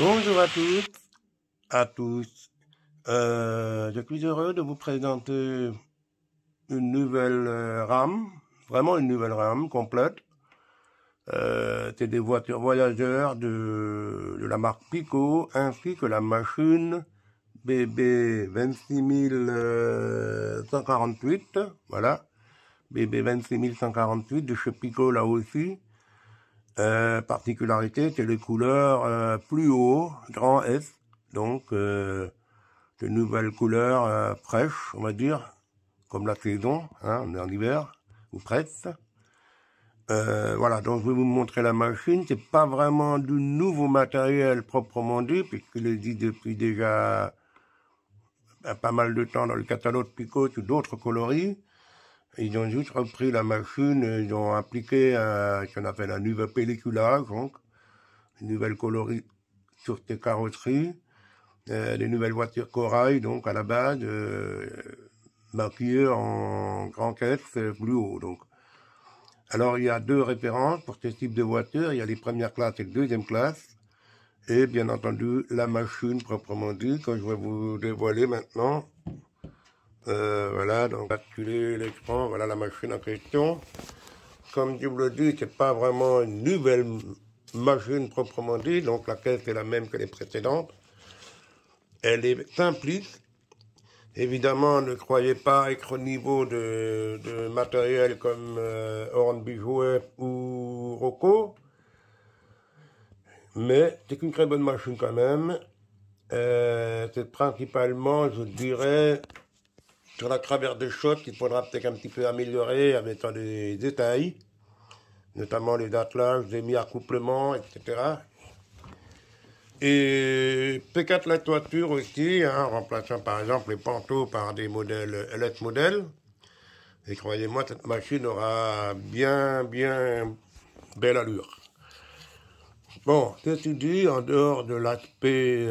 Bonjour à toutes, à tous. Je suis heureux de vous présenter une nouvelle RAM, vraiment une nouvelle RAM complète. C'est des voitures voyageurs de la marque Pico, ainsi que la machine BB 26148, voilà, BB 26148 de chez Pico là aussi. Particularité, c'est les couleurs plus haut, grand S, donc de nouvelles couleurs fraîches, on va dire, comme la saison, hein, on est en hiver, ou presque. Voilà, donc je vais vous montrer la machine. C'est pas vraiment du nouveau matériel proprement dit, puisqu'il existe depuis déjà pas mal de temps dans le catalogue Pico ou d'autres coloris. Ils ont juste repris la machine, ils ont appliqué ce qu'on appelle un nouveau pelliculage, donc une nouvelle coloris sur ces carrosseries, des nouvelles voitures corail, donc à la base, maquillées en grand caisse plus haut. Donc. Alors il y a deux références pour ce type de voiture, il y a les premières classes et les deuxième classe, et bien entendu la machine proprement dit, que je vais vous dévoiler maintenant. Voilà, donc basculer l'écran, voilà la machine en question. Comme je vous le dis, c'est pas vraiment une nouvelle machine proprement dit, donc la caisse est la même que les précédentes. Elle est simpliste. Évidemment, ne croyez pas être au niveau de matériel comme Hornby Jouet ou Rocco, mais c'est une très bonne machine quand même. C'est principalement, je dirais, sur la travers des choses qu'il faudra peut-être un petit peu améliorer en mettant des détails, notamment les attelages, des mi-accouplements, etc. Et P4 la toiture aussi, hein, remplaçant par exemple les pantoux par des modèles LS modèles. Et croyez-moi, cette machine aura bien belle allure. Bon, ceci dit, en dehors de l'aspect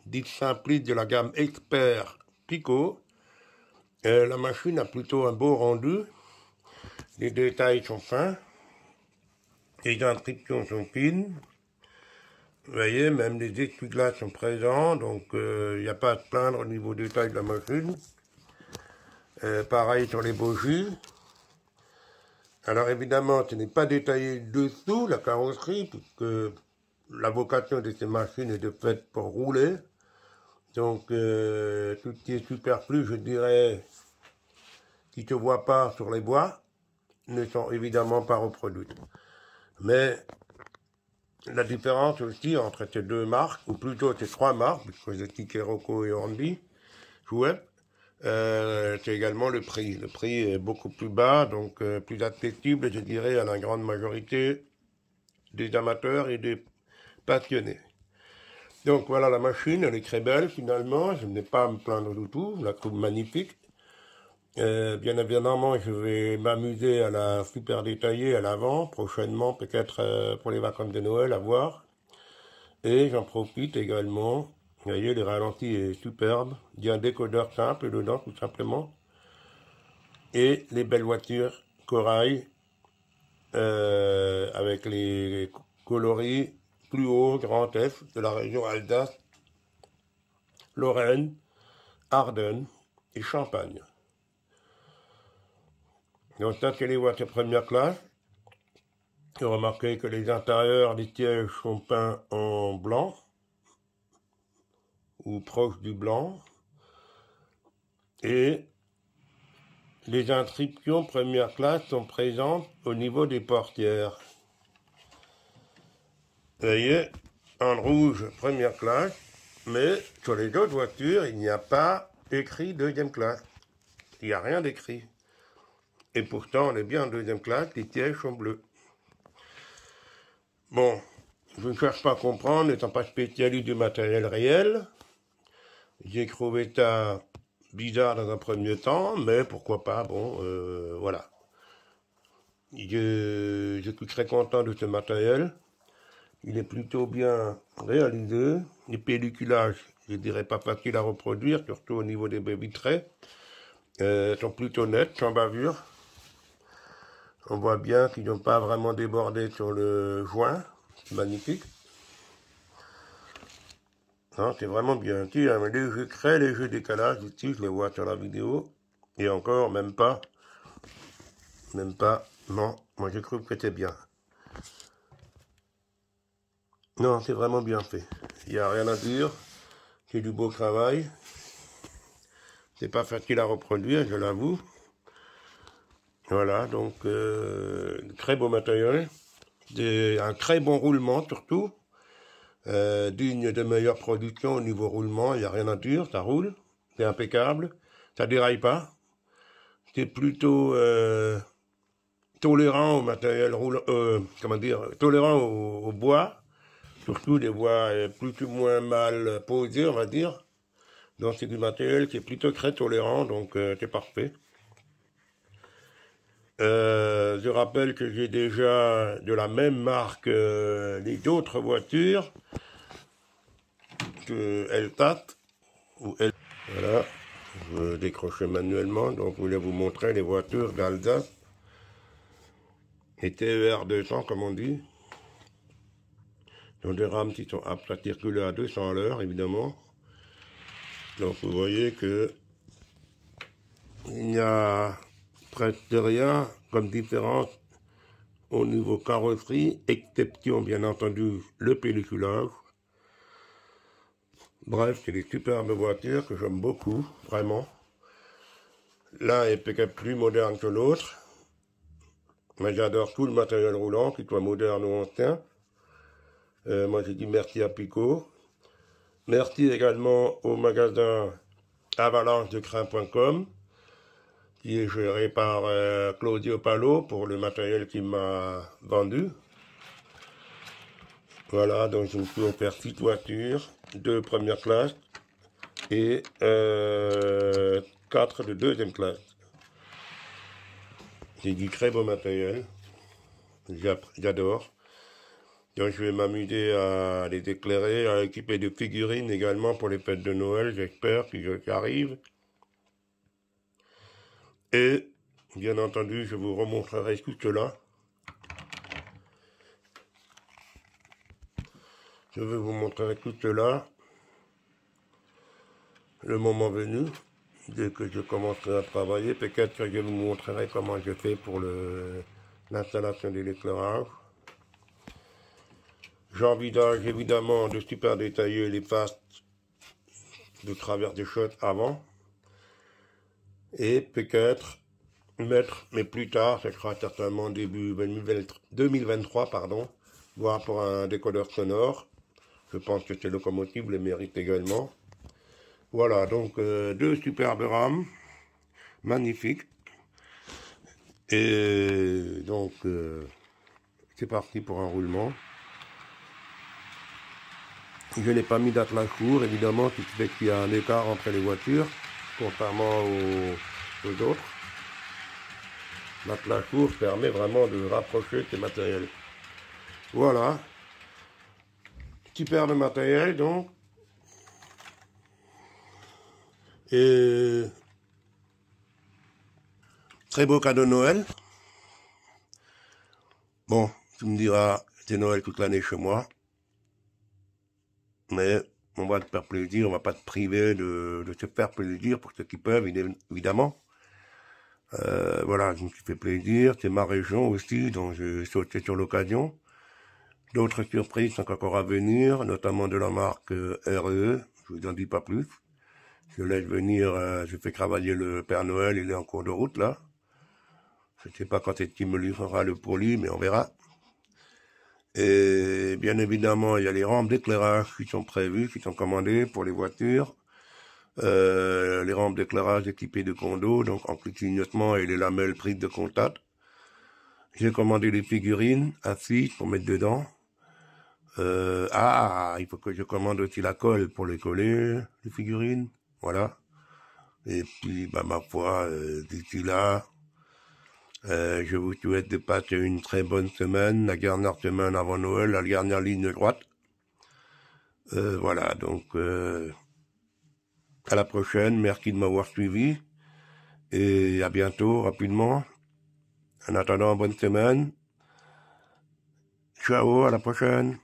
dit simpliste de la gamme Expert Pico, la machine a plutôt un beau rendu. Les détails sont fins. Les inscriptions sont fines. Vous voyez, même les essuie-glaces sont présents, donc il n'y a pas à se plaindre au niveau du détail de la machine. Pareil sur les bougies. Alors évidemment, ce n'est pas détaillé dessous la carrosserie, puisque la vocation de ces machines est de fait pour rouler. Donc tout ce qui est superflu, je dirais, qui ne se voit pas sur les bois, ne sont évidemment pas reproduites. Mais la différence aussi entre ces deux marques, ou plutôt ces trois marques, puisque j'ai cité Rocco et Hornby Jouet, c'est également le prix. Le prix est beaucoup plus bas, donc plus accessible, je dirais, à la grande majorité des amateurs et des passionnés. Donc voilà la machine, elle est très belle finalement, je n'ai pas à me plaindre du tout, je la trouve magnifique. Bien évidemment, je vais m'amuser à la super détailler à l'avant, prochainement, peut-être pour les vacances de Noël, à voir. Et j'en profite également. Vous voyez, le ralenti est superbe. Il y a un décodeur simple dedans, tout simplement. Et les belles voitures corail, avec les coloris plus haut, grand F, de la région Alsace, Lorraine, Ardennes et Champagne. Donc ça, c'est les voitures première classe. Remarquez que les intérieurs des sièges sont peints en blanc, ou proche du blanc. Et les inscriptions première classe sont présentes au niveau des portières. Vous voyez, en rouge première classe, mais sur les autres voitures, il n'y a pas écrit deuxième classe. Il n'y a rien d'écrit. Et pourtant, on est bien en deuxième classe, les sièges sont bleus. Bon, je ne cherche pas à comprendre, n'étant pas spécialiste du matériel réel. J'ai trouvé ça bizarre dans un premier temps, mais pourquoi pas, bon, voilà. Je suis très content de ce matériel. Il est plutôt bien réalisé. Les pelliculages, je dirais pas facile à reproduire, surtout au niveau des baies vitrées. Sont plutôt nets, sans bavure. On voit bien qu'ils n'ont pas vraiment débordé sur le joint. C'est magnifique. Hein, c'est vraiment bien. Tu as un très léger décalage ici, je les vois sur la vidéo. Et encore, même pas. Même pas. Non, moi j'ai cru que c'était bien. Non, c'est vraiment bien fait. Il n'y a rien à dire. C'est du beau travail. C'est pas facile à reproduire, je l'avoue. Voilà, donc très beau matériel. Un très bon roulement surtout. Digne de meilleure production au niveau roulement, il n'y a rien à dire, ça roule. C'est impeccable. Ça déraille pas. C'est plutôt tolérant au matériel roulant, comment dire, tolérant au bois. Surtout des bois plus ou moins mal posés, on va dire. Donc c'est du matériel qui est plutôt très tolérant, donc c'est parfait. Je rappelle que j'ai déjà de la même marque les autres voitures que Eltat. Voilà, je décrochais manuellement, donc je voulais vous montrer les voitures d'Alsace. Les TER 200 comme on dit. Dans des rames qui sont aptes à circuler à 200 à l'heure, évidemment. Donc vous voyez que il n'y a presque rien comme différence au niveau carrosserie, exception bien entendu le pelliculage. Bref, c'est des superbes voitures que j'aime beaucoup, vraiment. L'un est peut-être plus moderne que l'autre, mais j'adore tout le matériel roulant, qu'il soit moderne ou ancien. Moi j'ai dit merci à Pico. Merci également au magasin avalanchedecrin.com, qui est géré par Claudio Palo pour le matériel qu'il m'a vendu. Voilà, donc je me suis offert 6 voitures, 2 première classe et 4 de deuxième classe. C'est du très beau matériel, j'adore. Donc je vais m'amuser à les éclairer, à équiper de figurines également pour les fêtes de Noël, j'espère, qui arrivent. Et, bien entendu, je vous remontrerai tout cela. Je vais vous montrer tout cela, le moment venu, dès que je commencerai à travailler. Peut-être que je vous montrerai comment je fais pour l'installation de l'éclairage. J'envisage évidemment de super détailler les faces de travers des shots avant. Et peut-être mettre, mais plus tard, ce sera certainement début 2023, pardon, voire pour un décodeur sonore. Je pense que ces locomotives le méritent également. Voilà, donc 2 superbes rames, magnifiques. Et donc, c'est parti pour un roulement. Je n'ai pas mis d'attelage court, évidemment, ce qui fait qu'il y a un écart entre les voitures, contrairement aux autres. L'attelage court permet vraiment de rapprocher ces matériels. Voilà. Superbe matériel, donc. Et très beau cadeau de Noël. Bon, tu me diras, c'est Noël toute l'année chez moi. Mais on va te faire plaisir, on va pas te priver de te faire plaisir pour ceux qui peuvent, évidemment. Voilà, je me suis fait plaisir, c'est ma région aussi, donc je sautais sur l'occasion. D'autres surprises sont encore à venir, notamment de la marque RE, je vous en dis pas plus. Je laisse venir, je fais travailler le Père Noël, il est en cours de route là. Je ne sais pas quand est-ce qu'il me livrera le poli, mais on verra. Et bien évidemment, il y a les rampes d'éclairage qui sont prévues, qui sont commandées pour les voitures. Les rampes d'éclairage équipées de condos, donc en clignotement et les lamelles prises de contact. J'ai commandé des figurines assises pour mettre dedans. Il faut que je commande aussi la colle pour les coller, les figurines. Voilà. Et puis, bah, ma foi, d'ici là, je vous souhaite de passer une très bonne semaine, la dernière semaine avant Noël, la dernière ligne droite. Voilà, donc à la prochaine, merci de m'avoir suivi, et à bientôt, rapidement. En attendant, bonne semaine. Ciao, à la prochaine.